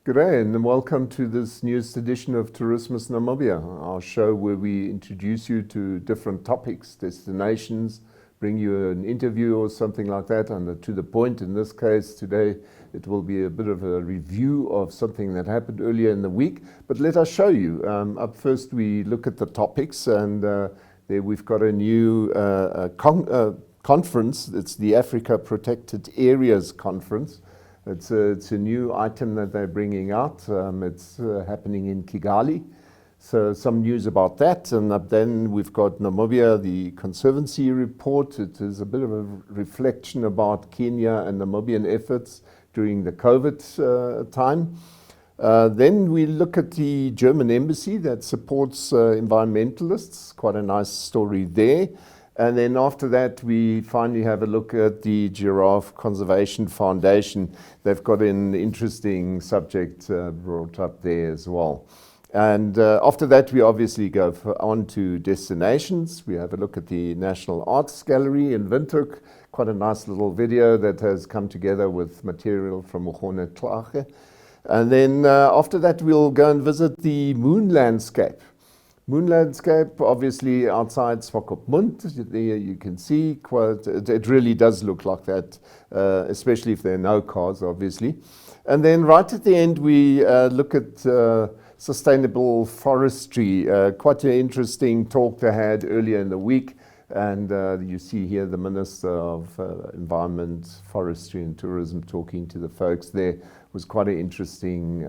Good day and welcome to this newest edition of Tourismus Namibia, our show where we introduce you to different topics, destinations, bring you an interview or something like that, and to the point. In this case today it will be a bit of a review of something that happened earlier in the week, but let us show you. Up first we look at the topics, and there we've got a new conference. It's the Africa Protected Areas Conference. It's a new item that they're bringing out. It's happening in Kigali. So some news about that. And then we've got Namibia, the Conservancy report. It is a bit of a reflection about Kenya and Namibian efforts during the COVID time. Then we look at the German embassy that supports environmentalists. Quite a nice story there. And then after that, we finally have a look at the Giraffe Conservation Foundation. They've got an interesting subject brought up there as well. And after that, we obviously go on to destinations. We have a look at the National Arts Gallery in Windhoek. Quite a nice little video that has come together with material from Mohone Tlage. And then after that, we'll go and visit the moon landscape. Moon landscape, obviously outside Swakopmund. There you can see it really does look like that, especially if there are no cars, obviously. And then right at the end, we look at sustainable forestry. Quite an interesting talk they had earlier in the week. And you see here the Minister of Environment, Forestry and Tourism talking to the folks there. It was quite an interesting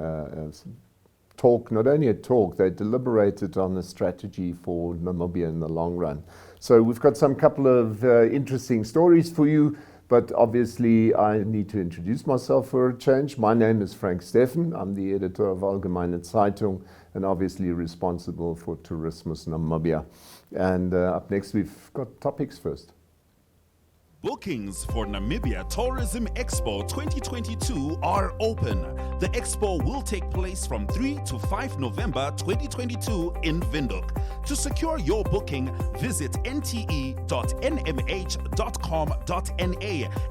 talk. Not only a talk, they deliberated on a strategy for Namibia in the long run. So we've got some couple of interesting stories for you, but obviously I need to introduce myself for a change. My name is Frank Steffen. I'm the editor of Allgemeine Zeitung and obviously responsible for Tourismus Namibia. And up next we've got topics first. Bookings for Namibia Tourism Expo 2022 are open. The expo will take place from 3 to 5 November 2022 in Windhoek. To secure your booking, visit nte.nmh.com.na.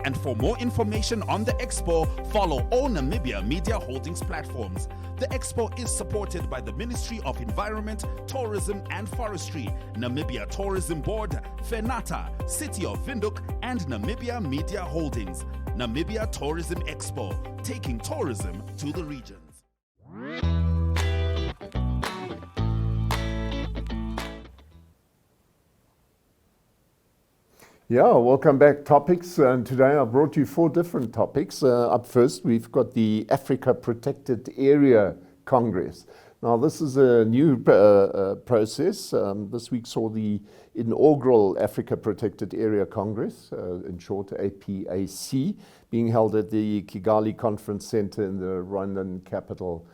And for more information on the expo, follow all Namibia Media Holdings platforms. The expo is supported by the Ministry of Environment, Tourism and Forestry, Namibia Tourism Board, FENATA, City of Windhoek, and Namibia Media Holdings. Namibia Tourism Expo, taking tourism to the regions. Yeah, welcome back. Topics, and today I brought you 4 different topics. Up first, we've got the Africa Protected Area Congress. Now, this is a new process. This week saw the inaugural Africa Protected Area Congress, in short APAC, being held at the Kigali Conference Center in the Rwandan capital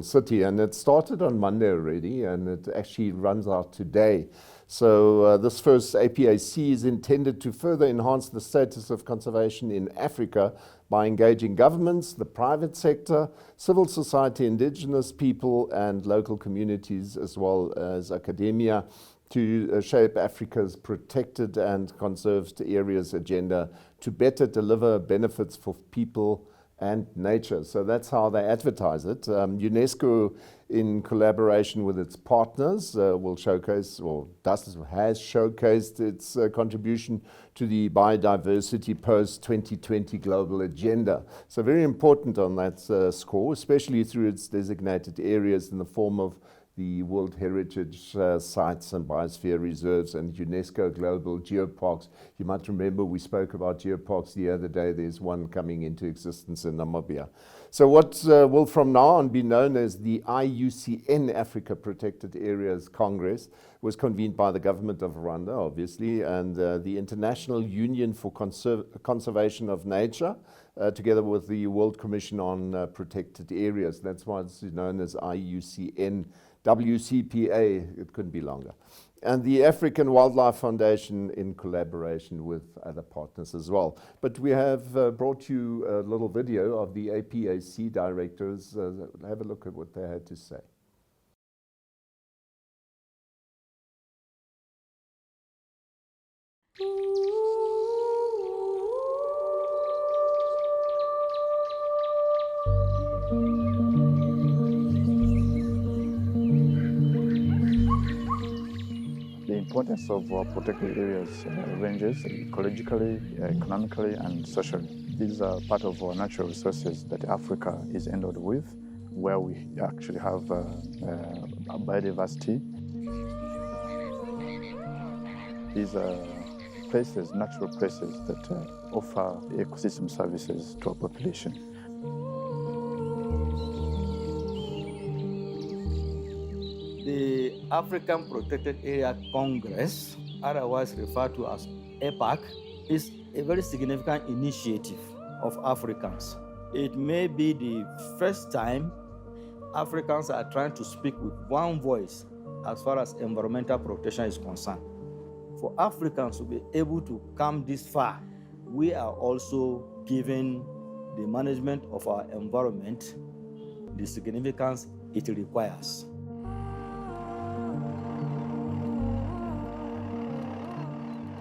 city. And it started on Monday already, and it actually runs out today. So this first APAC is intended to further enhance the status of conservation in Africa by engaging governments, the private sector, civil society, indigenous people and local communities, as well as academia, to shape Africa's protected and conserved areas agenda to better deliver benefits for people and nature. So that's how they advertise it. UNESCO, in collaboration with its partners, will showcase, or has showcased its contribution to the biodiversity post-2020 global agenda. So very important on that score, especially through its designated areas in the form of the World Heritage Sites and Biosphere Reserves and UNESCO Global Geoparks. You might remember we spoke about geoparks the other day. There's one coming into existence in Namibia. So what will from now on be known as the IUCN Africa Protected Areas Congress was convened by the government of Rwanda, obviously, and the International Union for Conservation of Nature, together with the World Commission on Protected Areas. That's why it's known as IUCN. WCPA, it couldn't be longer. And the African Wildlife Foundation in collaboration with other partners as well. But we have brought you a little video of the APAC directors. Have a look at what they had to say. importance of protected areas ranges ecologically, economically, and socially. These are part of our natural resources that Africa is endowed with, where we actually have biodiversity. These are places, natural places that offer ecosystem services to our population. The African Protected Area Congress, otherwise referred to as APAC, is a very significant initiative of Africans. It may be the first time Africans are trying to speak with one voice as far as environmental protection is concerned. For Africans to be able to come this far, we are also giving the management of our environment the significance it requires.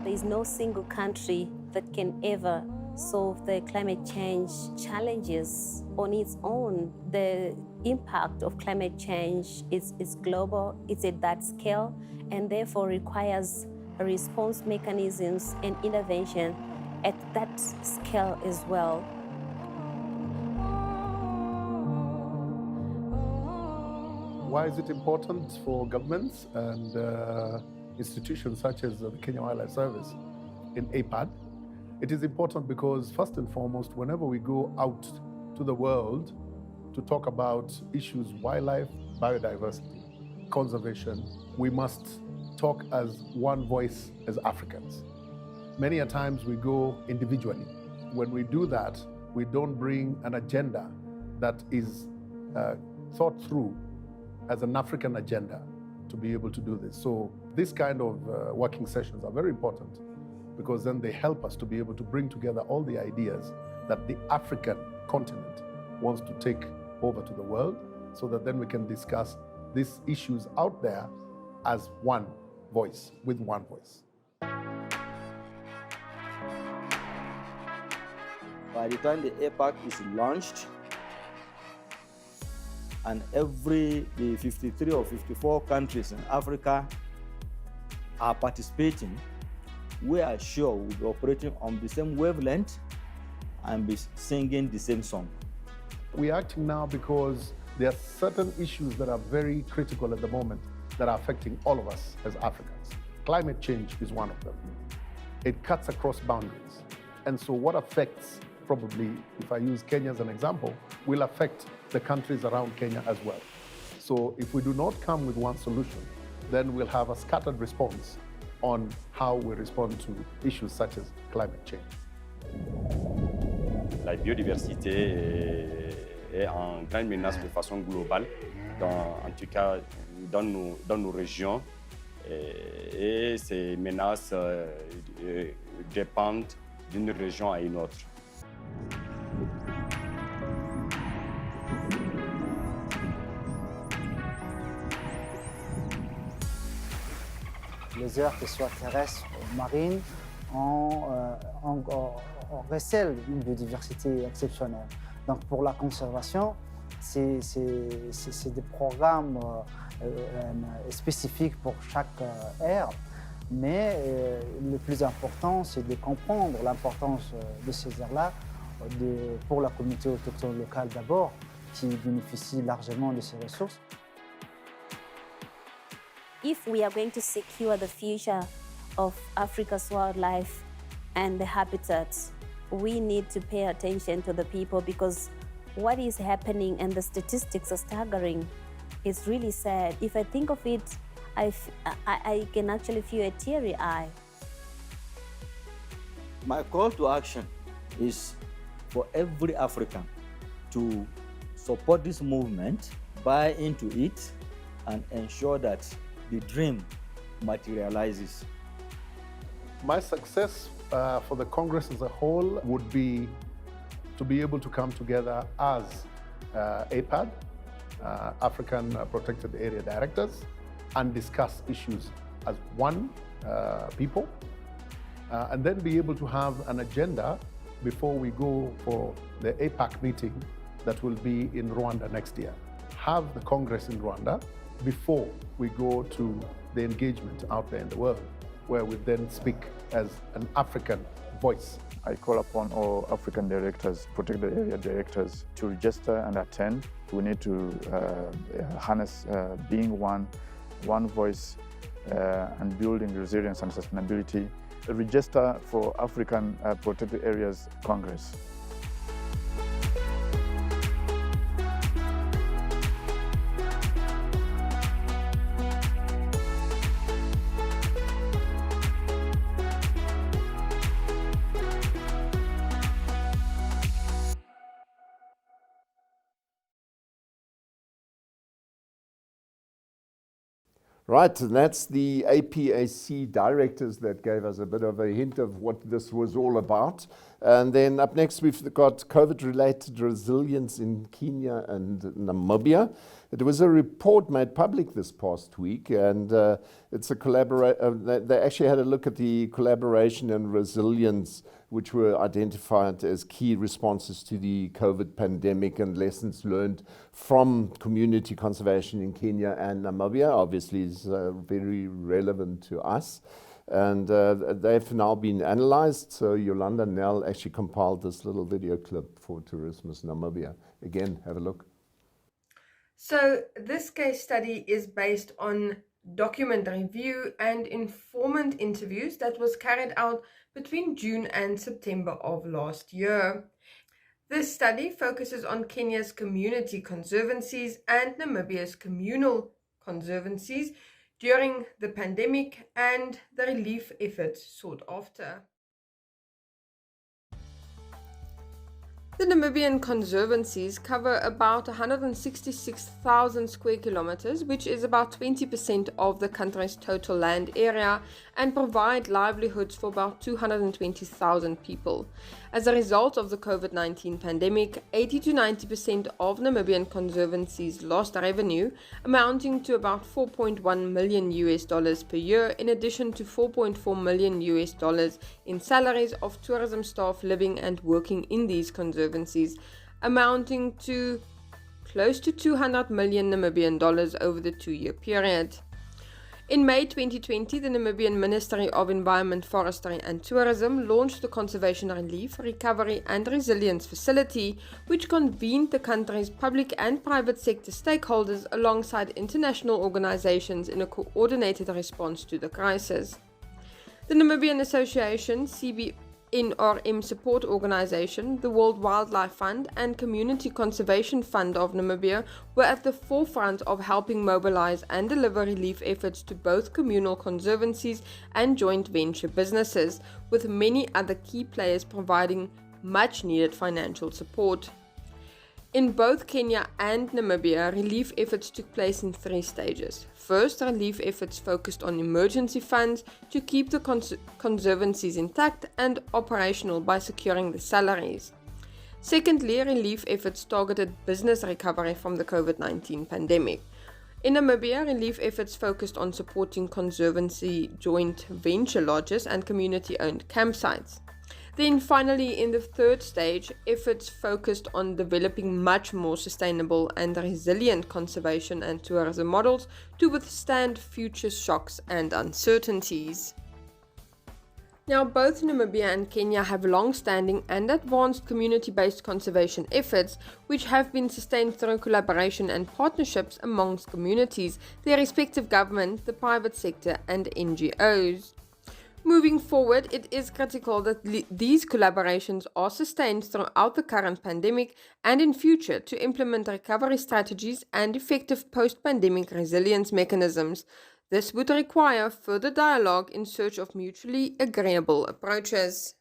There is no single country that can ever solve the climate change challenges on its own. The impact of climate change is global, it's at that scale, and therefore requires response mechanisms and intervention at that scale as well. Why is it important for governments and institutions such as the Kenya Wildlife Service in APAC? It is important because, first and foremost, whenever we go out to the world to talk about issues, wildlife, biodiversity, conservation, we must talk as one voice as Africans. Many a times we go individually. When we do that, we don't bring an agenda that is thought through as an African agenda to be able to do this. So this kind of working sessions are very important because then they help us to be able to bring together all the ideas that the African continent wants to take over to the world, so that then we can discuss these issues out there as one voice, with one voice. By the time the APAC is launched, and the 53 or 54 countries in Africa are participating, we are sure we'll be operating on the same wavelength and be singing the same song. We are acting now because there are certain issues that are very critical at the moment that are affecting all of us as Africans. Climate change is one of them. It cuts across boundaries. And so what affects, probably, if I use Kenya as an example, will affect the countries around Kenya as well. So if we do not come with one solution, then we'll have a scattered response on how we respond to issues such as climate change. La biodiversité est en grande menace de façon globale, en tout cas dans nos régions. Et ces menaces dépendent d'une région à une autre. Les aires, qu'elles soient terrestres ou marines, on recèle une biodiversité exceptionnelle. Donc pour la conservation, c'est des programmes spécifiques pour chaque aire, mais le plus important, c'est de comprendre l'importance de ces aires-là pour la communauté autochtone locale d'abord, qui bénéficie largement de ces ressources. If we are going to secure the future of Africa's wildlife and the habitats, we need to pay attention to the people, because what is happening and the statistics are staggering. It's really sad. If I think of it, I can actually feel a teary eye. My call to action is for every African to support this movement, buy into it, and ensure that the dream materializes. My success for the Congress as a whole would be to be able to come together as APAC, African Protected Area Directors, and discuss issues as one people, and then be able to have an agenda before we go for the APAC meeting that will be in Rwanda next year. Have the Congress in Rwanda, before we go to the engagement out there in the world, where we then speak as an African voice. I call upon all African directors, protected area directors, to register and attend. We need to harness being one voice and building resilience and sustainability. Register for African Protected Areas Congress. Right, and that's the APAC directors that gave us a bit of a hint of what this was all about. And then up next, we've got COVID-related resilience in Kenya and Namibia. It was a report made public this past week, and it's a they actually had a look at the collaboration and resilience which were identified as key responses to the COVID pandemic and lessons learned from community conservation in Kenya and Namibia. Obviously, is very relevant to us. And they've now been analyzed. So Yolanda Nell actually compiled this little video clip for Tourismus Namibia. Again, have a look. So this case study is based on document review and informant interviews that was carried out between June and September of last year. This study focuses on Kenya's community conservancies and Namibia's communal conservancies during the pandemic and the relief efforts sought after. The Namibian conservancies cover about 166,000 square kilometers, which is about 20% of the country's total land area, and provide livelihoods for about 220,000 people. As a result of the COVID-19 pandemic, 80 to 90% of Namibian conservancies lost revenue, amounting to about $4.1 million per year, in addition to $4.4 million in salaries of tourism staff living and working in these conservancies, amounting to close to 200 million Namibian dollars over the 2-year period. In May 2020, the Namibian Ministry of Environment, Forestry and Tourism launched the Conservation Relief, Recovery and Resilience Facility, which convened the country's public and private sector stakeholders alongside international organizations in a coordinated response to the crisis. The Namibian Association, CBNRM Support Organization, the World Wildlife Fund and Community Conservation Fund of Namibia were at the forefront of helping mobilize and deliver relief efforts to both communal conservancies and joint venture businesses, with many other key players providing much needed financial support. In both Kenya and Namibia, relief efforts took place in 3 stages. First, relief efforts focused on emergency funds to keep the conservancies intact and operational by securing the salaries. Secondly, relief efforts targeted business recovery from the COVID-19 pandemic. In Namibia, relief efforts focused on supporting conservancy joint venture lodges and community-owned campsites. Then finally, in the 3rd stage, efforts focused on developing much more sustainable and resilient conservation and tourism models to withstand future shocks and uncertainties. Now, both Namibia and Kenya have long-standing and advanced community-based conservation efforts, which have been sustained through collaboration and partnerships amongst communities, their respective government, the private sector, and NGOs. Moving forward, it is critical that these collaborations are sustained throughout the current pandemic and in future to implement recovery strategies and effective post-pandemic resilience mechanisms. This would require further dialogue in search of mutually agreeable approaches.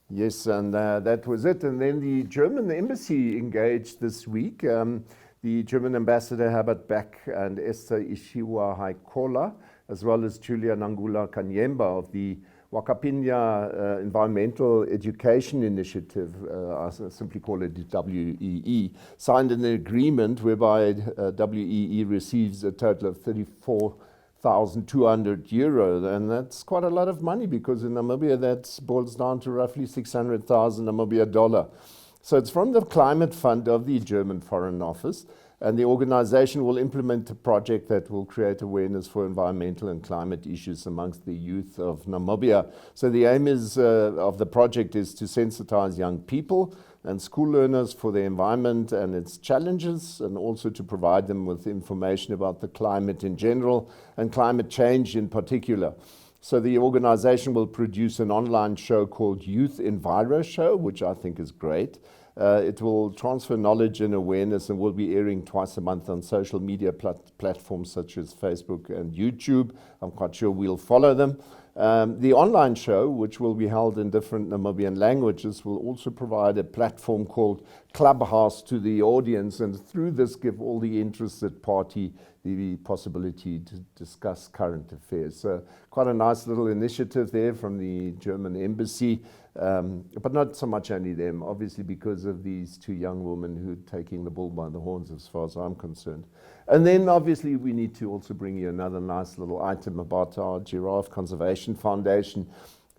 Yes, and that was it. And then the German embassy engaged this week. The German ambassador Herbert Beck and Esther Ishiwa Haikola, as well as Julia Nangula Kanyemba of the Swakopmund Environmental Education Initiative, I simply call it WEE, signed an agreement whereby WEE receives a total of €34,200, and that's quite a lot of money because in Namibia that boils down to roughly 600,000 Namibia dollar. So it's from the Climate Fund of the German Foreign Office. And the organization will implement a project that will create awareness for environmental and climate issues amongst the youth of Namibia. So the aim of the project is to sensitize young people and school learners for the environment and its challenges, and also to provide them with information about the climate in general and climate change in particular. So the organization will produce an online show called Youth Enviro Show, which I think is great. It will transfer knowledge and awareness and will be airing twice a month on social media platforms such as Facebook and YouTube. I'm quite sure we'll follow them. The online show, which will be held in different Namibian languages, will also provide a platform called Clubhouse to the audience, and through this give all the interested party the possibility to discuss current affairs. So quite a nice little initiative there from the German embassy, but not so much only them, obviously because of these two young women who are taking the bull by the horns as far as I'm concerned. And then obviously we need to also bring you another nice little item about our Giraffe Conservation Foundation,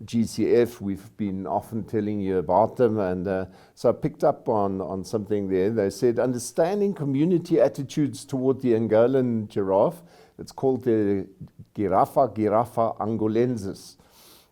GCF. We've been often telling you about them, and so I picked up on something there. They said, understanding community attitudes toward the Angolan giraffe, it's called the Giraffe angolensis,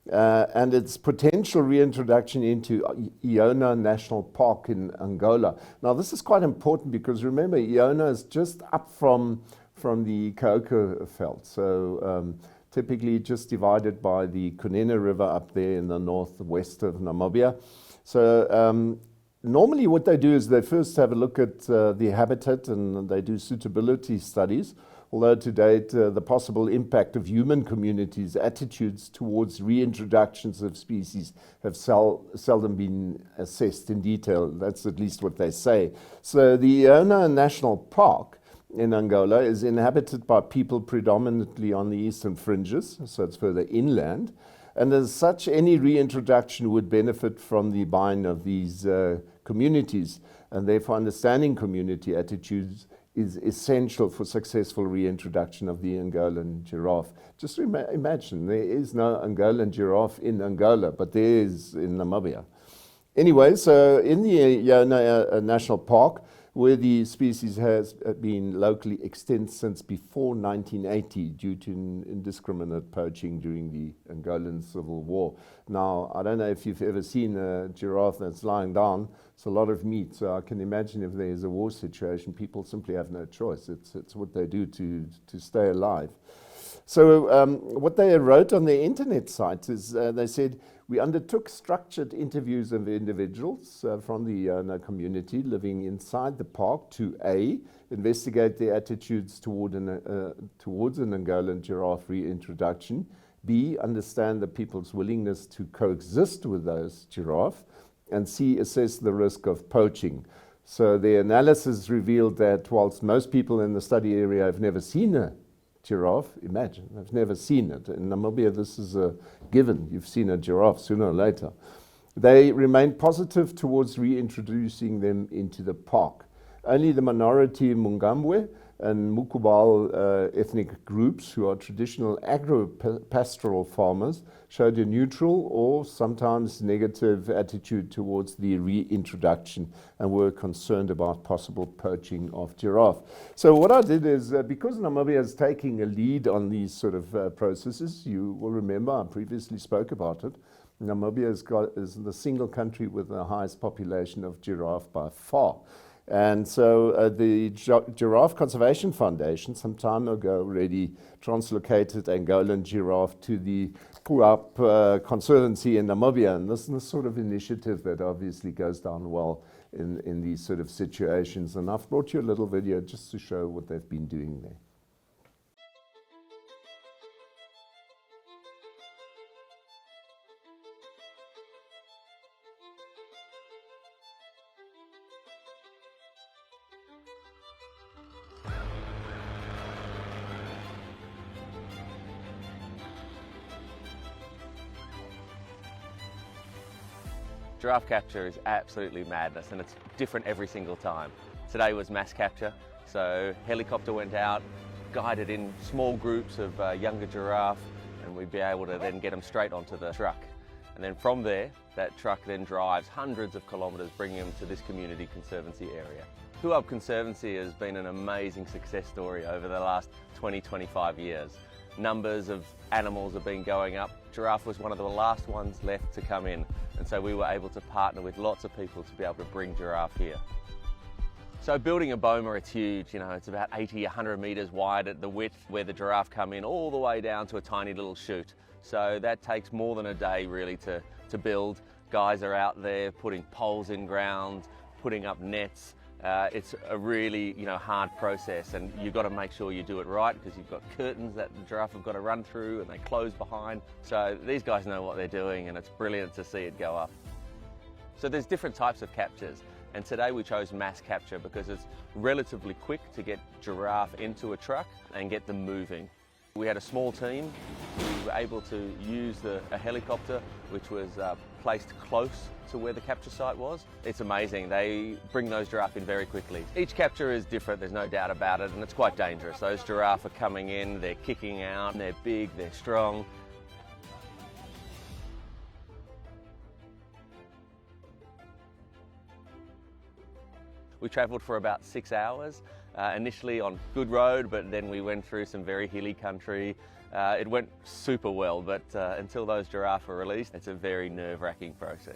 and its potential reintroduction into Iona National Park in Angola. Now this is quite important because remember, Iona is just up from the cocoa veld, so typically just divided by the Kunene River up there in the northwest of Namibia. So normally what they do is they first have a look at the habitat and they do suitability studies, although to date the possible impact of human communities' attitudes towards reintroductions of species have seldom been assessed in detail. That's at least what they say. So the Iona National Park in Angola is inhabited by people predominantly on the eastern fringes, so it's further inland. And as such, any reintroduction would benefit from the buy-in of these communities, and therefore understanding community attitudes is essential for successful reintroduction of the Angolan giraffe. Just imagine, there is no Angolan giraffe in Angola, but there is in Namibia. Anyway, so in the Iona National Park, where the species has been locally extinct since before 1980 due to indiscriminate poaching during the Angolan Civil War. Now, I don't know if you've ever seen a giraffe that's lying down. It's a lot of meat, so I can imagine if there's a war situation, people simply have no choice. It's what they do to stay alive. So what they wrote on their internet site is they said, we undertook structured interviews of individuals from the Iona community living inside the park to A, investigate their attitudes towards an Angolan giraffe reintroduction, B, understand the people's willingness to coexist with those giraffe, and C, assess the risk of poaching. So their analysis revealed that whilst most people in the study area have never seen a giraffe, imagine, I've never seen it. In Namibia, this is a given. You've seen a giraffe sooner or later. They remain positive towards reintroducing them into the park. Only the minority Mungambwe and Mukubal ethnic groups, who are traditional agro-pastoral farmers, showed a neutral or sometimes negative attitude towards the reintroduction and were concerned about possible poaching of giraffe. So what I did is, because Namibia is taking a lead on these sort of processes, you will remember I previously spoke about it, Namibia is the single country with the highest population of giraffe by far. And so the Giraffe Conservation Foundation some time ago already translocated Angolan giraffe to the Puap Conservancy in Namibia. And this is the sort of initiative that obviously goes down well in these sort of situations. And I've brought you a little video just to show what they've been doing there. Giraffe capture is absolutely madness, and it's different every single time. Today was mass capture, so helicopter went out, guided in small groups of younger giraffe, and we'd be able to then get them straight onto the truck. And then from there, that truck then drives hundreds of kilometres, bringing them to this community conservancy area. Windhoek Conservancy has been an amazing success story over the last 20-25 years. Numbers of animals have been going up. Giraffe was one of the last ones left to come in, and so we were able to partner with lots of people to be able to bring giraffe here. So building a boma, it's huge, you know, it's about 80, 100 metres wide at the width where the giraffe come in, all the way down to a tiny little chute. So that takes more than a day really to build. Guys are out there putting poles in ground, putting up nets. It's a really, hard process, and you've got to make sure you do it right because you've got curtains that the giraffe have got to run through and they close behind. So these guys know what they're doing, and it's brilliant to see it go up. So there's different types of captures, and today we chose mass capture because it's relatively quick to get giraffe into a truck and get them moving. We had a small team. We were able to use a helicopter which was placed close to where the capture site was. It's amazing. They bring those giraffe in very quickly. Each capture is different, there's no doubt about it, and it's quite dangerous. Those giraffe are coming in, they're kicking out, they're big, they're strong. We travelled for about 6 hours, initially on good road, but then we went through some very hilly country. It went super well, but until those giraffe are released, it's a very nerve-wracking process.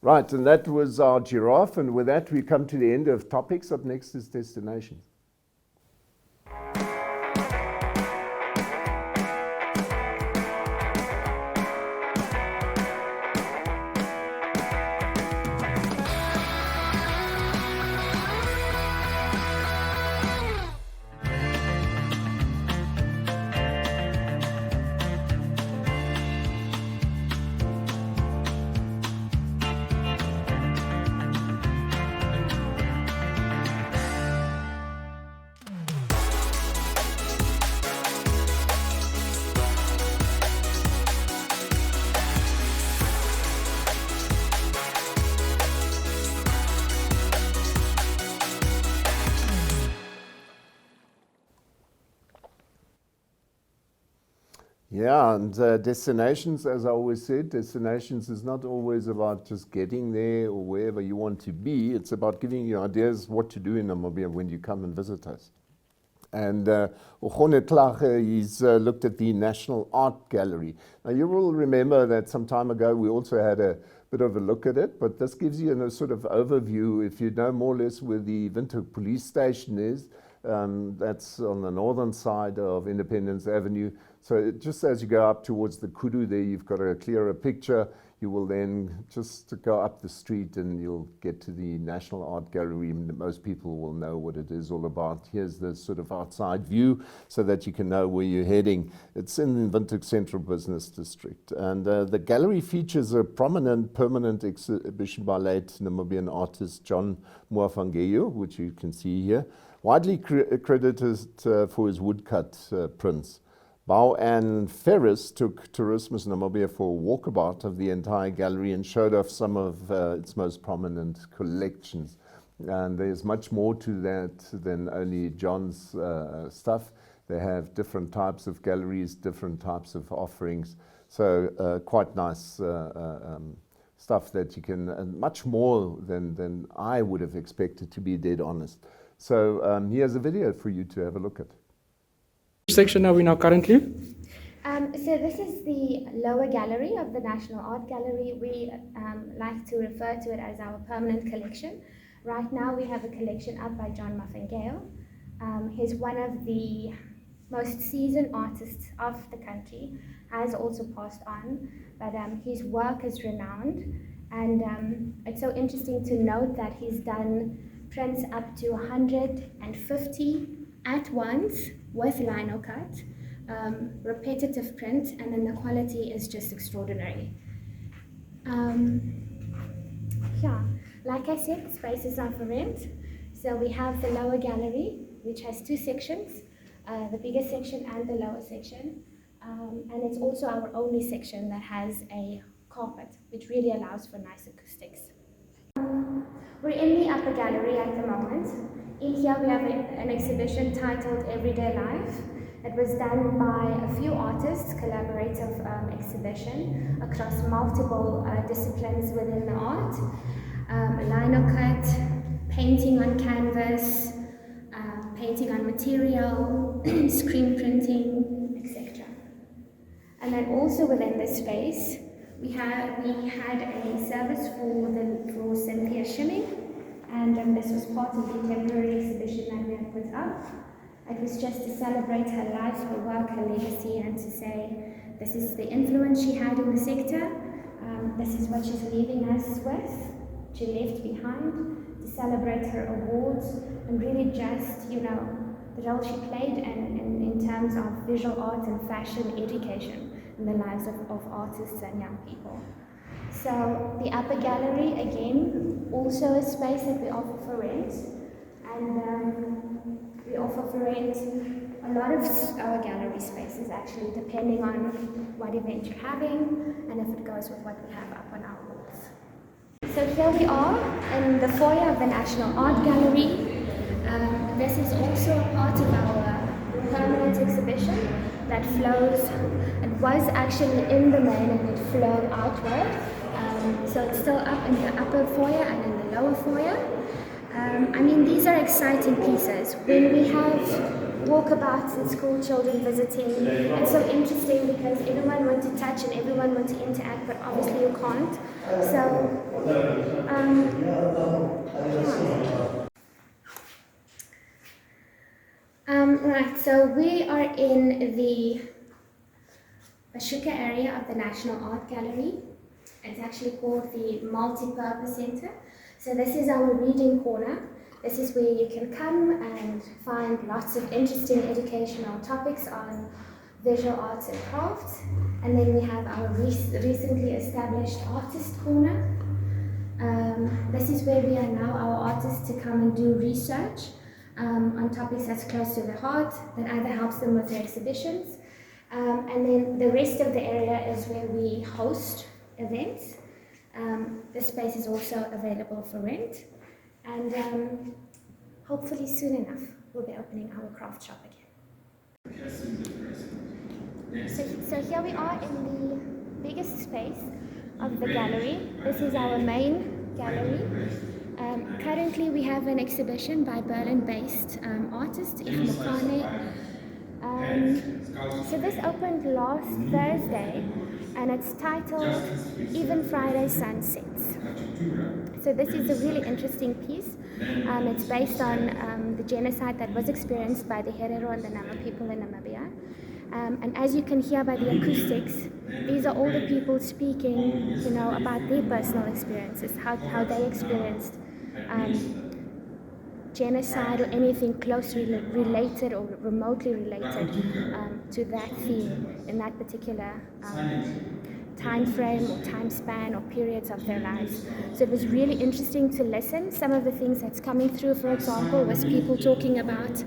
Right, and that was our giraffe, and with that we come to the end of topics. Up next is destinations. Yeah, and destinations, as I always said, destinations is not always about just getting there or wherever you want to be. It's about giving you ideas what to do in Namibia when you come and visit us. And he's looked at the National Art Gallery. Now you will remember that some time ago we also had a bit of a look at it, but this gives you a sort of overview if you know more or less where the Windhoek police station is. That's on the northern side of Independence Avenue. So just as you go up towards the Kudu there, you've got a clearer picture. You will then just go up the street and you'll get to the National Art Gallery. Most people will know what it is all about. Here's the sort of outside view so that you can know where you're heading. It's in the Windhoek Central Business District. And the gallery features a prominent permanent exhibition by late Namibian artist John Muafangeyo, which you can see here, widely credited for his woodcut prints. Bao and Ferris took Tourismus Namibia for a walkabout of the entire gallery and showed off some of its most prominent collections. And there's much more to that than only John's stuff. They have different types of galleries, different types of offerings. So quite nice stuff that you can, and much more than I would have expected, to be dead honest. So here's a video for you to have a look at. Which section are we now currently? So this is the lower gallery of the National Art Gallery. We like to refer to it as our permanent collection. Right now we have a collection up by John Muafangeyo. He's one of the most seasoned artists of the country, has also passed on, but his work is renowned. And it's so interesting to note that he's done prints up to 150 at once with lino cut, repetitive print, and then the quality is just extraordinary. Yeah, like I said, the spaces are for rent. So we have the lower gallery, which has two sections, the bigger section and the lower section. And it's also our only section that has a carpet, which really allows for nice acoustics. We're in the upper gallery at the moment. In here we have an exhibition titled Everyday Life. It was done by a few artists, collaborative exhibition across multiple disciplines within the art. Lino cut, painting on canvas, painting on material, screen printing, etc. And then also within this space, we had a service for Cynthia Shimming, and this was part of the temporary exhibition that we had put up. It was just to celebrate her life, her work, her legacy, and to say this is the influence she had in the sector, this is what she's leaving us with, she left behind, to celebrate her awards, and really just, the role she played in terms of visual art and fashion education in the lives of artists and young people. So the upper gallery, again, also a space that we offer for rent, and we offer for rent a lot of our gallery spaces, actually, depending on what event you're having and if it goes with what we have up on our walls. So here we are in the foyer of the National Art Gallery. This is also a part of our permanent exhibition that flows. It was actually in the main and it flowed outward. So it's still up in the upper foyer and in the lower foyer. These are exciting pieces. When we have walkabouts and school children visiting, it's so interesting because everyone wants to touch and everyone wants to interact, but obviously you can't. So, right, so we are in the Bashuka area of the National Art Gallery. It's actually called the Multi-Purpose Center. So this is our reading corner. This is where you can come and find lots of interesting educational topics on visual arts and crafts. And then we have our recently established artist corner. This is where we allow our artists to come and do research on topics that's close to their heart, that either helps them with their exhibitions. And then the rest of the area is where we host events. This space is also available for rent, and hopefully soon enough we'll be opening our craft shop again. So here we are in the biggest space of the gallery. This is our main gallery. Currently we have an exhibition by Berlin-based artist If Mokane. So this opened last Thursday, and it's titled Even Friday Sunsets. So this is a really interesting piece. It's based on the genocide that was experienced by the Herero and the Nama people in Namibia. And as you can hear by the acoustics, these are all the people speaking, about their personal experiences, how they experienced genocide or anything closely related or remotely related to that theme in that particular time frame or time span or periods of their lives. So it was really interesting to listen. Some of the things that's coming through, for example, was people talking about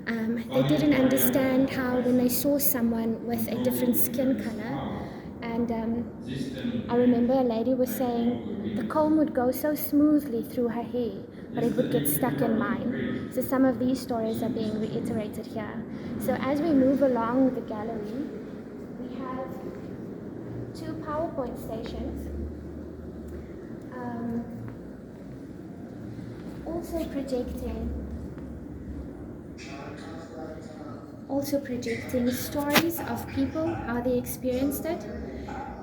they didn't understand how when they saw someone with a different skin color, and I remember a lady was saying the comb would go so smoothly through her hair, but it would get stuck in mine. So some of these stories are being reiterated here. So as we move along the gallery, we have 2 PowerPoint stations, also projecting stories of people, how they experienced it.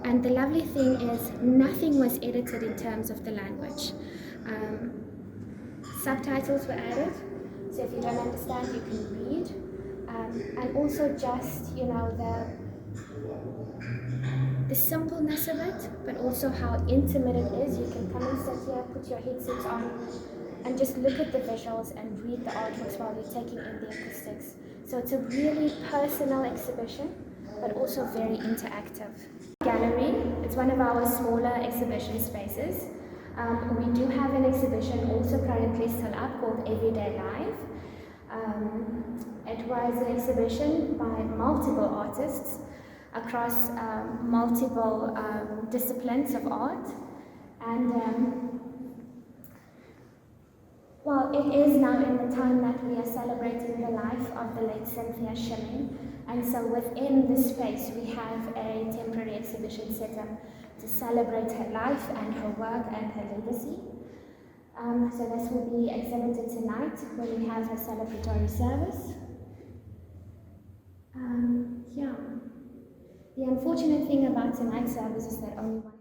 And the lovely thing is nothing was edited in terms of the language. Subtitles were added, so if you don't understand, you can read. And also just, the simpleness of it, but also how intimate it is. You can come and sit here, put your headset on, and just look at the visuals and read the artworks while you're taking in the acoustics. So it's a really personal exhibition, but also very interactive. Gallery, it's one of our smaller exhibition spaces. We do have an exhibition also currently still up called Everyday Life. It was an exhibition by multiple artists across multiple disciplines of art. And well, it is now in the time that we are celebrating the life of the late Cynthia Schilling. And so within this space, we have a temporary exhibition set up to celebrate her life and her work and her legacy. So this will be exhibited tonight when we have a celebratory service. Yeah. The unfortunate thing about tonight's service is that only one.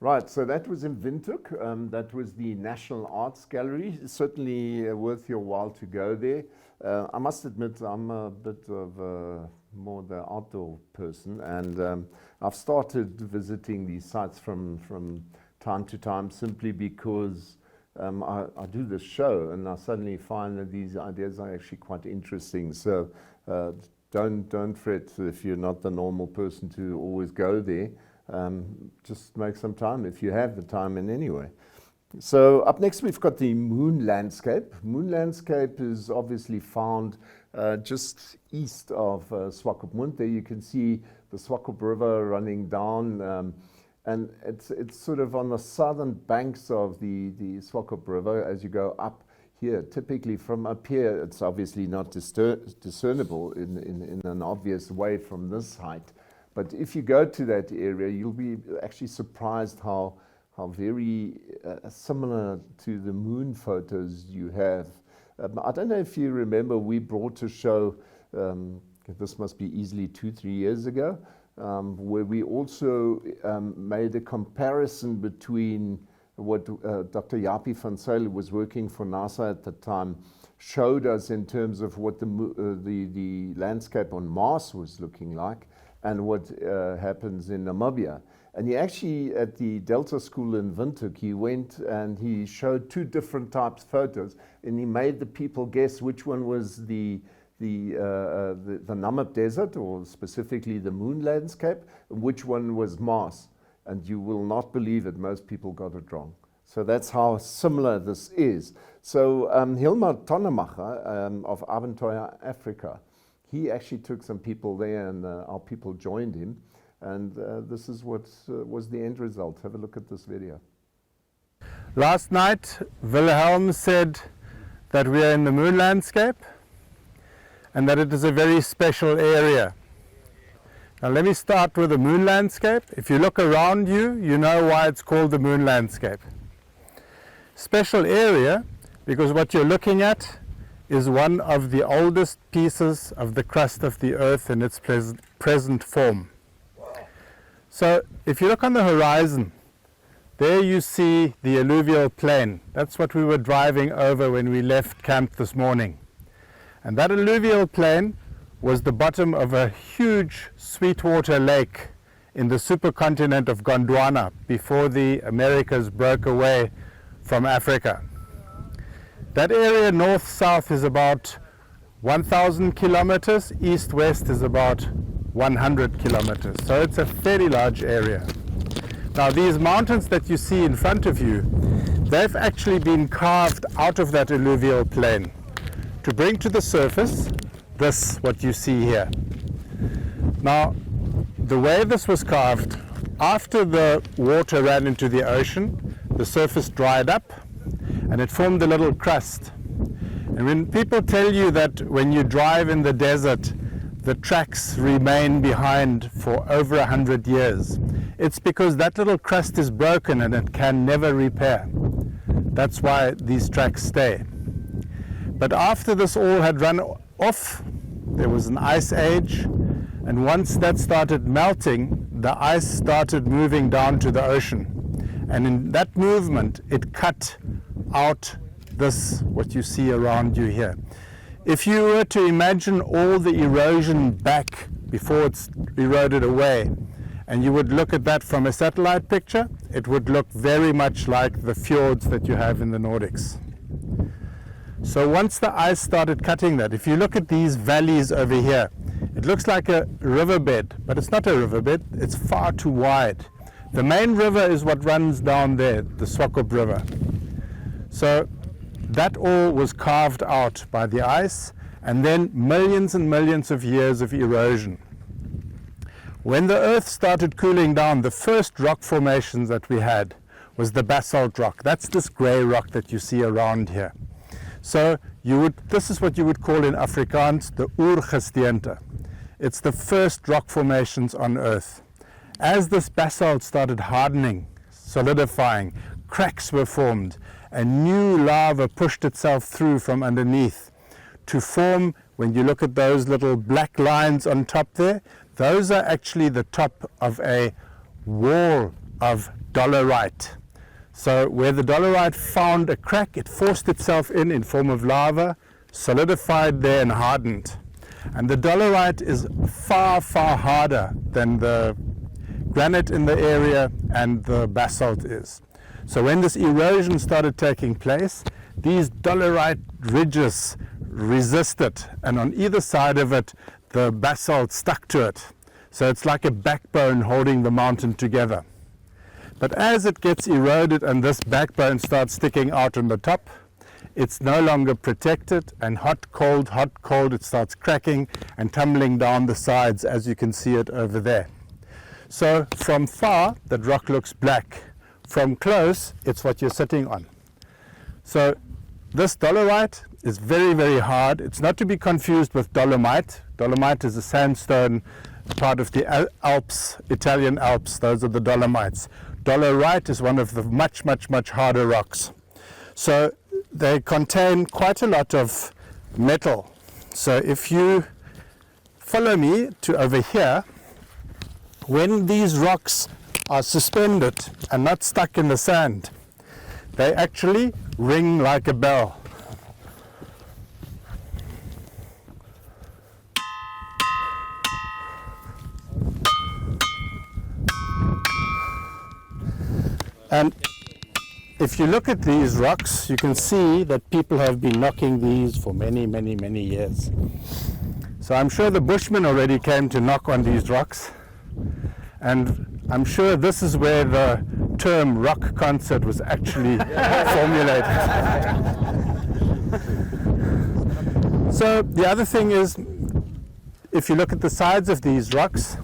Right, so that was in Windhoek. That was the National Arts Gallery. It's certainly worth your while to go there. I must admit I'm a bit of more the outdoor person, and I've started visiting these sites from time to time simply because I do this show and I suddenly find that these ideas are actually quite interesting. So don't fret if you're not the normal person to always go there. Just make some time if you have the time in any way. So up next we've got the Moon Landscape. Moon Landscape is obviously found just east of Swakopmund. There you can see the Swakop River running down, and it's sort of on the southern banks of the Swakop River as you go up here. Typically from up here it's obviously not discernible in an obvious way from this height. But if you go to that area, you'll be actually surprised how very similar to the moon photos you have. I don't know if you remember, we brought a show, this must be easily 2-3 years ago, where we also made a comparison between what Dr. Jaapie van Zyl was working for NASA at the time, showed us in terms of what the landscape on Mars was looking like, and what happens in Namibia. And he actually, at the Delta School in Windhoek, he went and he showed 2 different types of photos, and he made the people guess which one was the Namib Desert, or specifically the moon landscape, and which one was Mars. And you will not believe it, most people got it wrong. So that's how similar this is. So Hilmar Tonnemacher of Avontuur Africa, he actually took some people there, and our people joined him. And this is what was the end result. Have a look at this video. Last night, Wilhelm said that we are in the moon landscape and that it is a very special area. Now let me start with the moon landscape. If you look around you, you know why it's called the moon landscape. Special area because what you're looking at is one of the oldest pieces of the crust of the earth in its present form. So if you look on the horizon, there you see the alluvial plain. That's what we were driving over when we left camp this morning. And that alluvial plain was the bottom of a huge sweetwater lake in the supercontinent of Gondwana before the Americas broke away from Africa. That area north-south is about 1,000 kilometers, east-west is about 100 kilometers. So it's a fairly large area. Now these mountains that you see in front of you, they've actually been carved out of that alluvial plain to bring to the surface this, what you see here. Now, the way this was carved, after the water ran into the ocean, the surface dried up and it formed a little crust. And when people tell you that when you drive in the desert, the tracks remain behind for over 100 years, it's because that little crust is broken and it can never repair. That's why these tracks stay. But after this all had run off, there was an ice age, and once that started melting, the ice started moving down to the ocean. And in that movement, it cut out this, what you see around you here. If you were to imagine all the erosion back before it's eroded away, and you would look at that from a satellite picture, it would look very much like the fjords that you have in the Nordics. So once the ice started cutting that, if you look at these valleys over here, it looks like a riverbed, but it's not a riverbed, it's far too wide. The main river is what runs down there, the Swakop River. So that all was carved out by the ice, and then millions and millions of years of erosion. When the earth started cooling down, the first rock formations that we had was the basalt rock. That's this grey rock that you see around here. So this is what you would call in Afrikaans the oergesteente. It's the first rock formations on earth. As this basalt started hardening, solidifying, cracks were formed, and new lava pushed itself through from underneath to form, when you look at those little black lines on top there, those are actually the top of a wall of dolerite. So where the dolerite found a crack, it forced itself in form of lava, solidified there and hardened. And the dolerite is far, far harder than the granite in the area and the basalt is. So when this erosion started taking place, these dolerite ridges resisted, and on either side of it, the basalt stuck to it. So it's like a backbone holding the mountain together. But as it gets eroded and this backbone starts sticking out on the top, it's no longer protected, and hot, cold, it starts cracking and tumbling down the sides, as you can see it over there. So from far, that rock looks black. From close, it's what you're sitting on. So this dolerite is very, very hard. It's not to be confused with dolomite. Dolomite is a sandstone part of the Alps, Italian Alps. Those are the dolomites. Dolerite is one of the much, much, much harder rocks. So they contain quite a lot of metal. So if you follow me to over here, when these rocks are suspended and not stuck in the sand, they actually ring like a bell. And if you look at these rocks, you can see that people have been knocking these for many, many, many years. So I'm sure the Bushmen already came to knock on these rocks, and I'm sure this is where the term rock concert was actually formulated. So the other thing is, if you look at the sides of these rocks,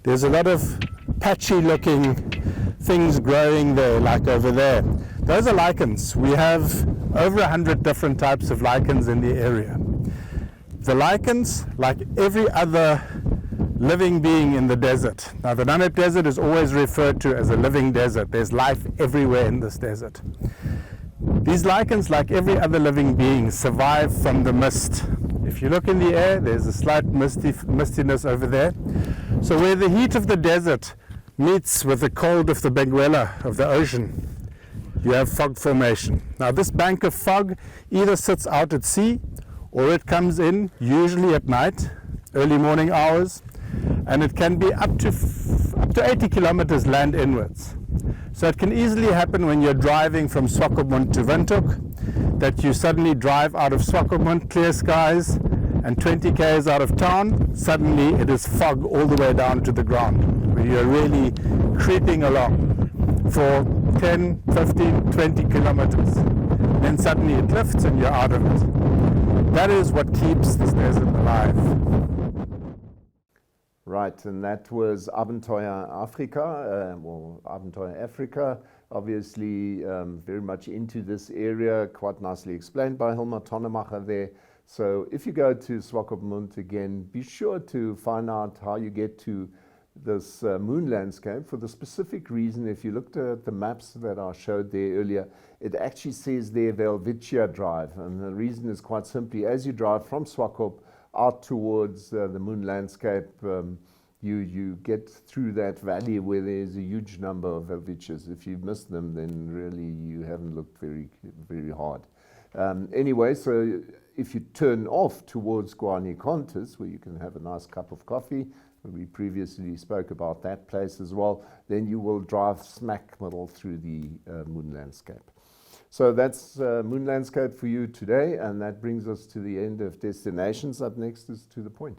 there's a lot of patchy looking things growing there, like over there. Those are lichens. We have over 100 different types of lichens in the area. The lichens, like every other living being in the desert. Now the Namib Desert is always referred to as a living desert. There's life everywhere in this desert. These lichens, like every other living being, survive from the mist. If you look in the air, there's a slight mistiness over there. So where the heat of the desert meets with the cold of the Benguela, of the ocean, you have fog formation. Now this bank of fog either sits out at sea or it comes in, usually at night, early morning hours, and it can be up to 80 kilometers land inwards. So it can easily happen when you're driving from Swakopmund to Windhoek, that you suddenly drive out of Swakopmund, clear skies, and 20 k's out of town, suddenly it is fog all the way down to the ground, where you're really creeping along for 10, 15, 20 kilometers. Then suddenly it lifts and you're out of it. That is what keeps this desert alive. Right, and that was Abenteuer Afrika, Abenteuer Africa, obviously very much into this area, quite nicely explained by Hilmar Tonnemacher there. So if you go to Swakopmund again, be sure to find out how you get to this moon landscape, for the specific reason, if you looked at the maps that I showed there earlier, it actually says there Welwitschia Drive, and the reason is quite simply, as you drive from Swakop out towards the moon landscape, you get through that valley where there's a huge number of Welwitschas. If you miss them, then really you haven't looked very, very hard. Anyway, so if you turn off towards Guarani Contis, where you can have a nice cup of coffee, we previously spoke about that place as well, then you will drive smack middle through the moon landscape. So that's Moon Landscape for you today, and that brings us to the end of Destinations. Up next is To the Point.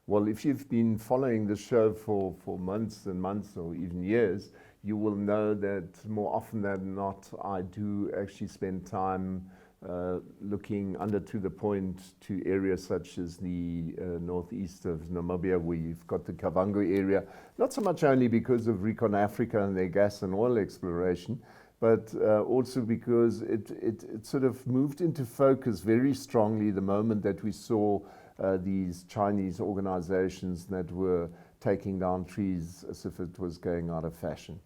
Well, if you've been following the show for months and months or even years, you will know that more often than not, I do actually spend time looking under To the Point to areas such as the northeast of Namibia, where you've got the Kavango area, not so much only because of Recon Africa and their gas and oil exploration, but also because it sort of moved into focus very strongly the moment that we saw these Chinese organizations that were taking down trees as if it was going out of fashion.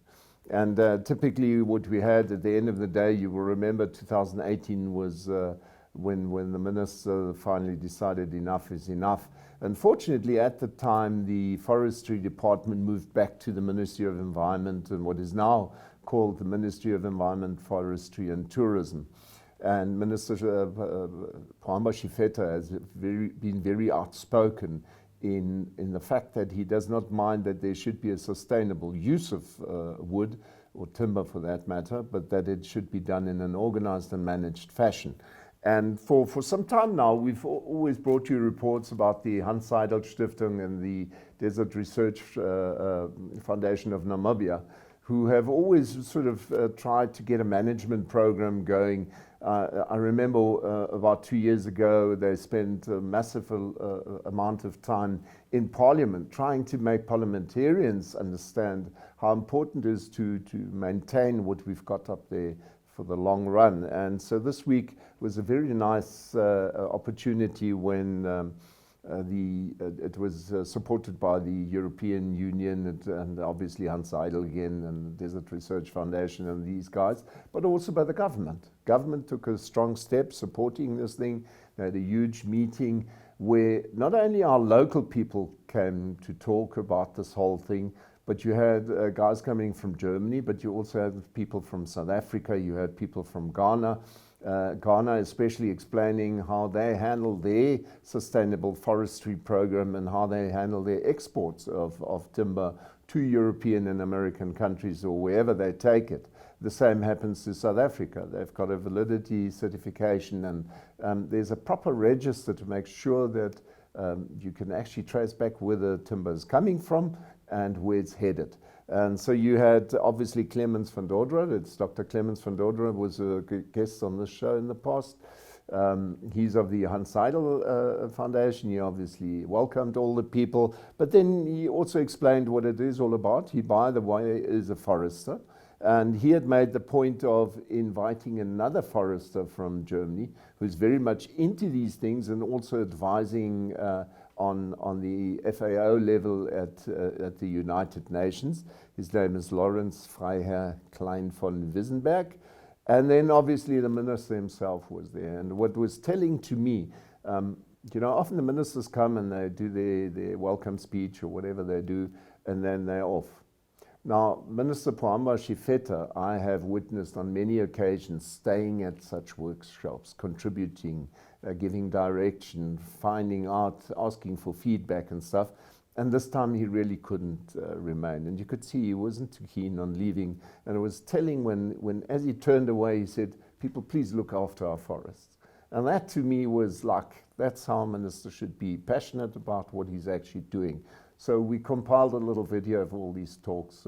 And typically what we had at the end of the day, you will remember 2018 was when the minister finally decided enough is enough. Unfortunately, at the time, the Forestry Department moved back to the Ministry of Environment and what is now called the Ministry of Environment, Forestry and Tourism. And Minister Pohamba Shifeta has been very outspoken in the fact that he does not mind that there should be a sustainable use of wood, or timber for that matter, but that it should be done in an organized and managed fashion. And for some time now, we've always brought you reports about the Hans Seidel Stiftung and the Desert Research Foundation of Namibia, who have always sort of tried to get a management program going. I remember about 2 years ago, they spent a massive amount of time in Parliament trying to make parliamentarians understand how important it is to maintain what we've got up there for the long run. And so this week was a very nice opportunity when it was supported by the European Union and obviously Hans Seidel again and the Desert Research Foundation and these guys, but also by the government. Government took a strong step supporting this thing. They had a huge meeting where not only our local people came to talk about this whole thing, but you had guys coming from Germany, but you also had people from South Africa, you had people from Ghana, Ghana especially explaining how they handle their sustainable forestry program and how they handle their exports of timber to European and American countries or wherever they take it. The same happens to South Africa. They've got a validity certification and there's a proper register to make sure that you can actually trace back where the timber is coming from and where it's headed. And so you had obviously Clemens van Dordrecht. It's Dr. Clemens van Dordrecht was a guest on this show in the past. He's of the Hans Seidel Foundation. He obviously welcomed all the people, but then he also explained what it is all about. He, by the way, is a forester. And he had made the point of inviting another forester from Germany who's very much into these things and also advising on the FAO level at the United Nations. His name is Lawrence Freiherr Klein von Wissenberg. And then obviously the minister himself was there. And what was telling to me, you know, often the ministers come and they do their welcome speech or whatever they do, and then they're off. Now, Minister Pohamba Shifeta, I have witnessed on many occasions staying at such workshops, contributing, giving direction, finding out, asking for feedback and stuff. And this time he really couldn't remain. And you could see he wasn't too keen on leaving. And it was telling when as he turned away, he said, people, please look after our forests. And that to me was like, that's how a minister should be, passionate about what he's actually doing. So we compiled a little video of all these talks.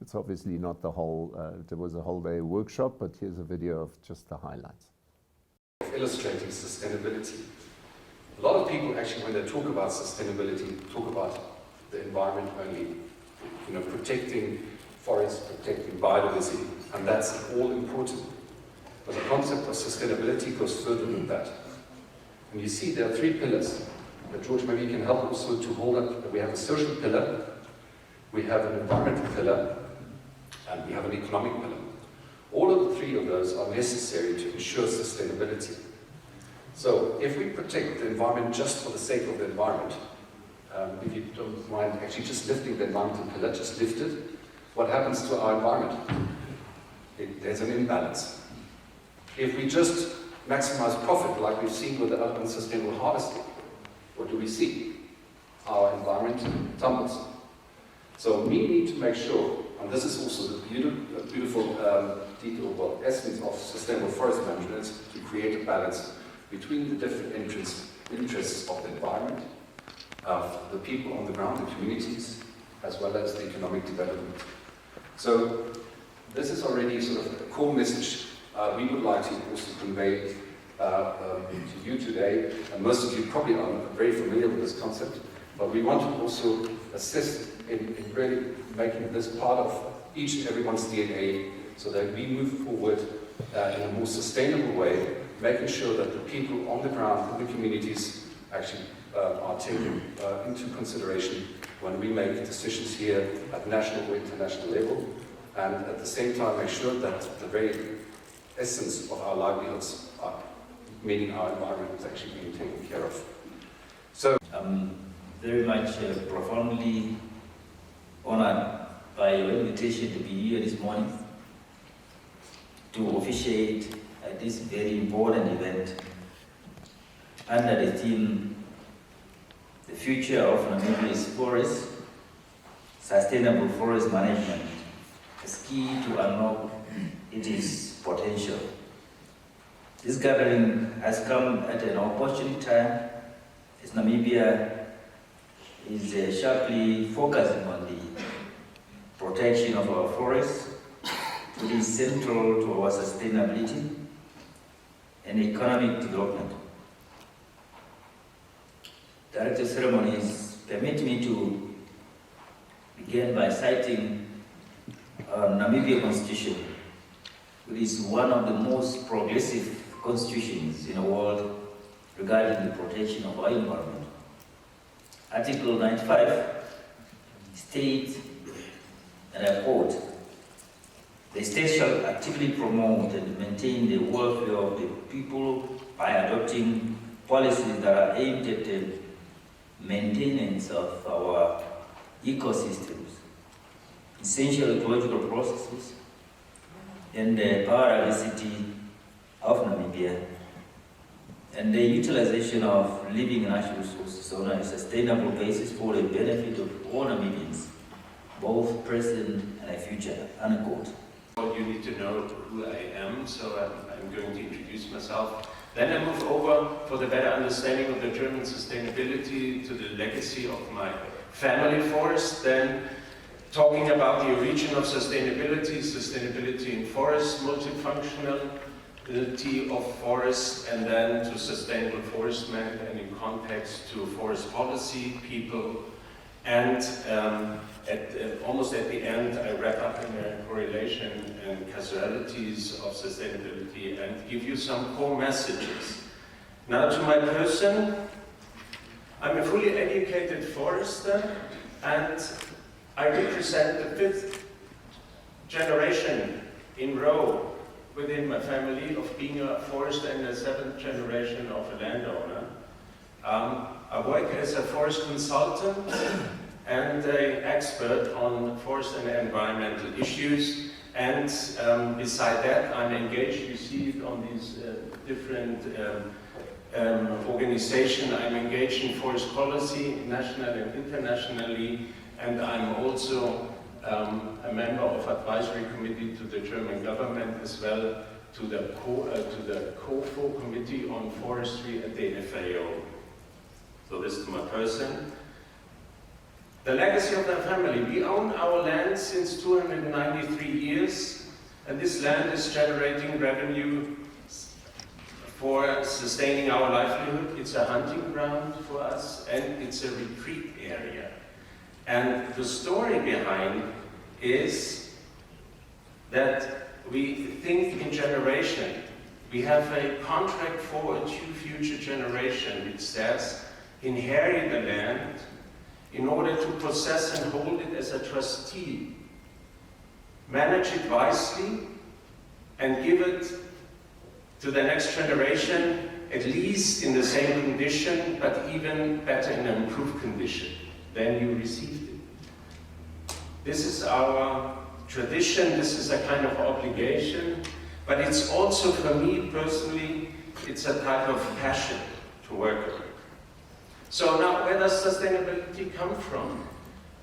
It's obviously not the whole, there was a whole day workshop, but here's a video of just the highlights. Illustrating sustainability. A lot of people actually, when they talk about sustainability, talk about the environment only. You know, protecting forests, protecting biodiversity, and that's all important. But the concept of sustainability goes further than that. And you see there are 3 pillars. George, maybe you can help also to hold up. We have a social pillar, we have an environmental pillar, and we have an economic pillar. All of the 3 of those are necessary to ensure sustainability. So if we protect the environment just for the sake of the environment, if you don't mind actually just lifting the environmental pillar, just lift it, what happens to our environment? There's an imbalance. If we just maximize profit, like we've seen with the unsustainable harvesting, what do we see? Our environment tumbles. So we need to make sure, and this is also the beautiful essence of sustainable forest management, is to create a balance between the different interests of the environment, of the people on the ground, the communities, as well as the economic development. So this is already sort of a core message we would like to also convey to you today, and most of you probably are very familiar with this concept, but we want to also assist in really making this part of each and everyone's DNA so that we move forward in a more sustainable way, making sure that the people on the ground in the communities actually are taken into consideration when we make decisions here at national or international level, and at the same time make sure that the very essence of our livelihoods, meaning our environment, is actually being taken care of. So I'm very much profoundly honored by your invitation to be here this morning to officiate at this very important event under the theme, The Future of Namibia's Forests, Sustainable Forest Management is key to unlock its potential. This gathering has come at an opportune time as Namibia is sharply focusing on the protection of our forests, which is central to our sustainability and economic development. Director of Ceremonies, permit me to begin by citing our Namibian Constitution, which is one of the most progressive constitutions in the world regarding the protection of our environment. Article 95 states, and I quote, "The state shall actively promote and maintain the welfare of the people by adopting policies that are aimed at the maintenance of our ecosystems, essential ecological processes, and the biodiversity of Namibia, and the utilization of living natural resources on a sustainable basis for the benefit of all Namibians, both present and future," unquote. You need to know who I am, so I'm going to introduce myself. Then I move over for the better understanding of the German sustainability to the legacy of my family forest, then talking about the origin of sustainability, sustainability in forest, multifunctionality of forests, and then to sustainable forest management and in context to forest policy, people, and almost at the end I wrap up in a correlation and causalities of sustainability and give you some core messages. Now to my person, I'm a fully educated forester and I represent the 5th generation in row within my family of being a forester and the 7th generation of a landowner. I work as a forest consultant and an expert on forest and environmental issues, and beside that I'm engaged, you see it on these different organizations, I'm engaged in forest policy, nationally and internationally, and I'm also a member of advisory committee to the German government as well to the COFO committee on forestry at the FAO. So this is my person. The legacy of my family. We own our land since 293 years, and this land is generating revenue for sustaining our livelihood. It's a hunting ground for us, and it's a retreat area. And the story behind is that we think in generation. We have a contract for a future generation which says, inherit the land in order to possess and hold it as a trustee, manage it wisely, and give it to the next generation at least in the same condition, but even better in an improved condition than you received it. This is our tradition, this is a kind of obligation, but it's also, for me personally, it's a type of passion to work on. So now, where does sustainability come from?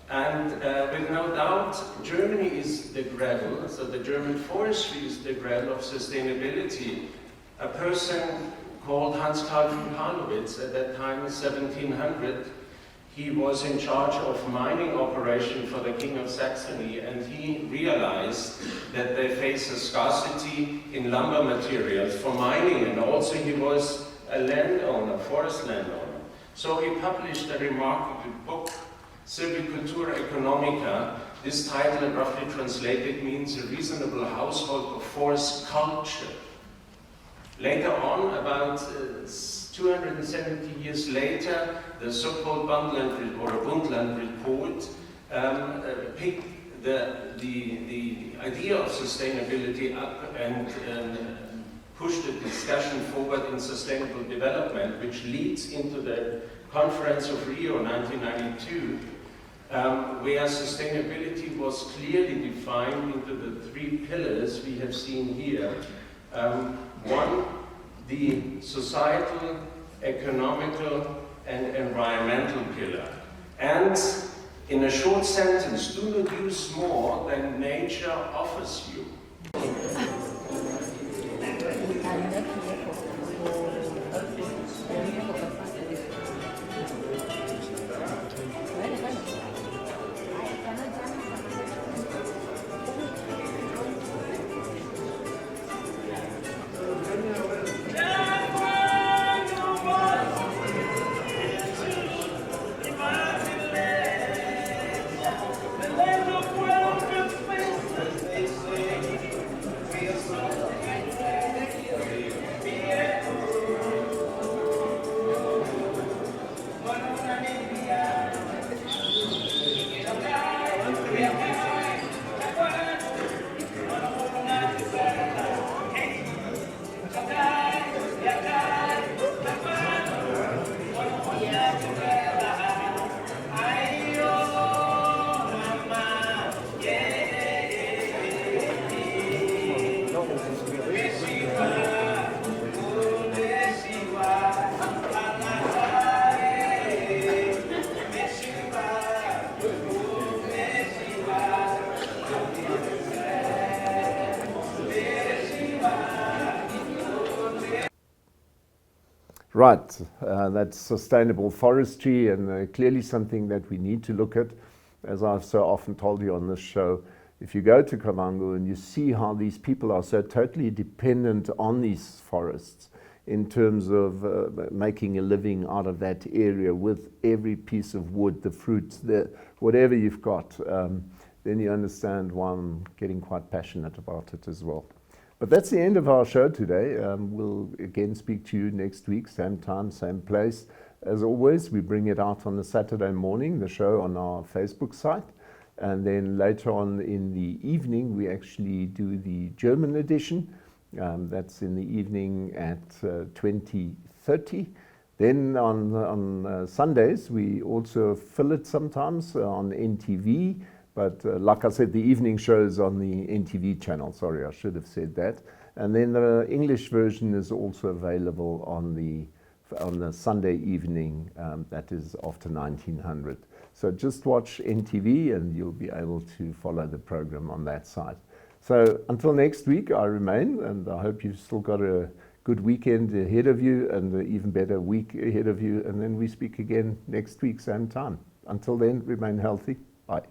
And with no doubt, Germany is the cradle, so the German forestry is the cradle of sustainability. A person called Hans Carl von Carlowitz, at that time, 1700, he was in charge of mining operation for the King of Saxony, and he realized that they face a scarcity in lumber materials for mining, and also he was a landowner, forest landowner. So he published a remarkable book, Silvicultura Economica. This title, roughly translated, means a reasonable household of forest culture. Later on, about 270 years later, the so-called Bundland or Bundland report picked the idea of sustainability up and pushed the discussion forward in sustainable development, which leads into the Conference of Rio 1992, where sustainability was clearly defined into the three pillars we have seen here. One, the societal, economical, and environmental pillar. And in a short sentence, do not use more than nature offers you. Right, that's sustainable forestry, and clearly something that we need to look at. As I've so often told you on this show, if you go to Kavango and you see how these people are so totally dependent on these forests in terms of making a living out of that area with every piece of wood, the fruits, whatever you've got, then you understand why I'm getting quite passionate about it as well. But that's the end of our show today. We'll again speak to you next week, same time, same place. As always, we bring it out on a Saturday morning, the show on our Facebook site. And then later on in the evening, we actually do the German edition. That's in the evening at 20:30. Then on Sundays, we also fill it sometimes on NTV. But like I said, the evening shows on the NTV channel. Sorry, I should have said that. And then the English version is also available on the Sunday evening, that is after 1900. So just watch NTV and you'll be able to follow the program on that side. So until next week, I remain, and I hope you've still got a good weekend ahead of you and an even better week ahead of you. And then we speak again next week, same time. Until then, remain healthy. Bye.